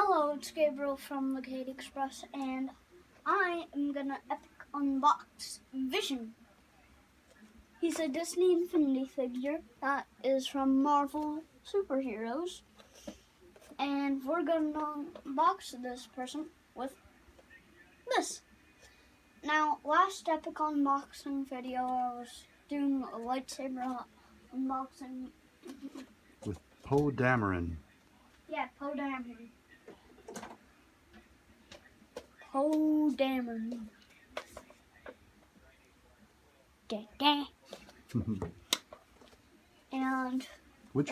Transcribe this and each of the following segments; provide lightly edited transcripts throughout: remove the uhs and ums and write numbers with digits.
Hello, it's Gabriel from the Kate Express, and I am gonna epic unbox Vision. He's a Disney Infinity figure that is from Marvel Superheroes, and we're gonna unbox this person with this. Now, last epic unboxing video, I was doing a lightsaber unboxing. With Poe Dameron. Yeah, Poe Dameron. Poe Dameron. And which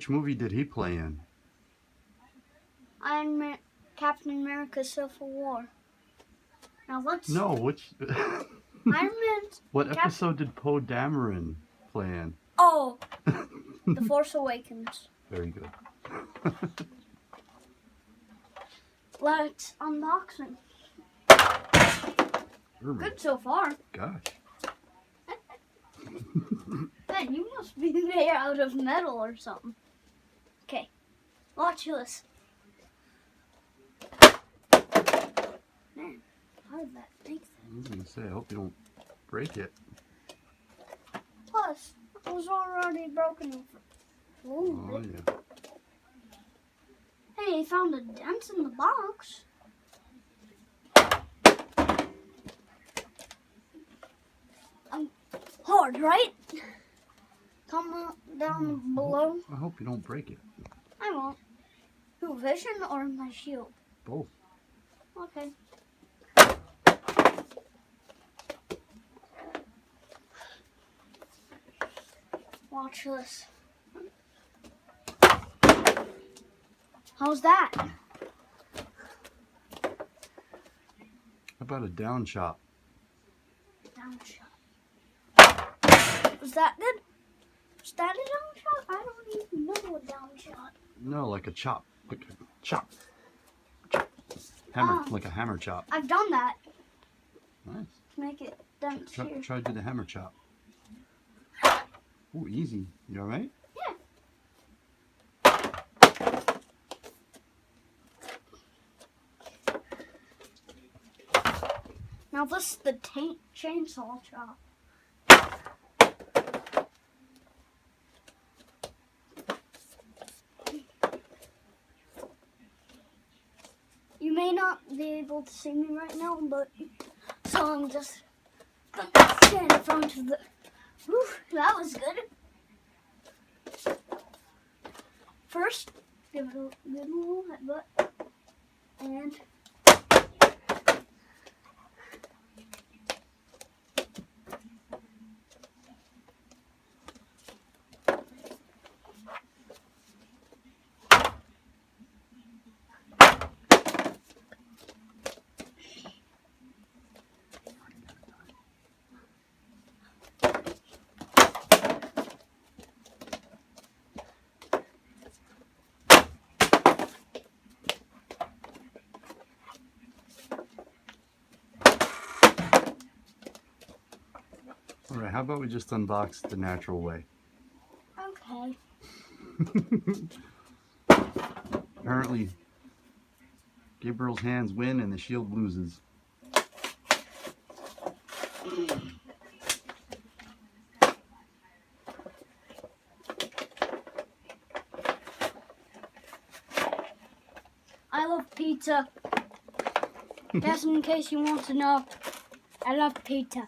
movie did he play in? Captain America Civil War. Now let's which Iron Man's what episode did Poe Dameron play in? Oh, The Force Awakens. Very good. Let's unboxing. Good so far. Gosh. Man, you must be made out of metal or something. Okay, watch this. Man, how did that make sense? I was gonna say, I hope you don't break it. Plus, it was already broken. Oh yeah. Hey, I found a dent in the box. Hard, right? Comment down below. I hope you don't break it. I won't. Who, Vision or my shield? Both. Okay. Watch this. How's that? How about a down shot? Down shot. Was that good? Was that a down shot? I don't even know a down shot. No, like a chop. Like a chop. Chop. Hammer. Like a hammer chop. I've done that. Nice. Make it dent here. Try to do the hammer chop. Ooh, easy. You alright? Yeah. Now this is the chainsaw chop. You may not be able to see me right now, but so I'm just gonna stand in front of the. Whew, that was good. First, give it a good little headbutt, and. Alright, how about we just unbox the natural way? Okay. Apparently, Gabriel's hands win and the shield loses. I love pizza. Just in case you want to know, I love pizza.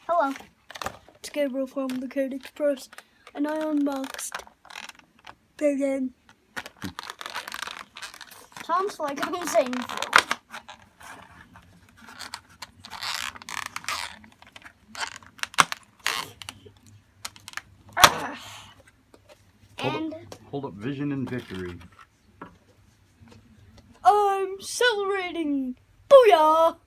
Hello, it's Gabriel from the Kate Express, and I unboxed Vision. Sounds like I'm saying Hold up Vision and victory. I'm celebrating. Booyah!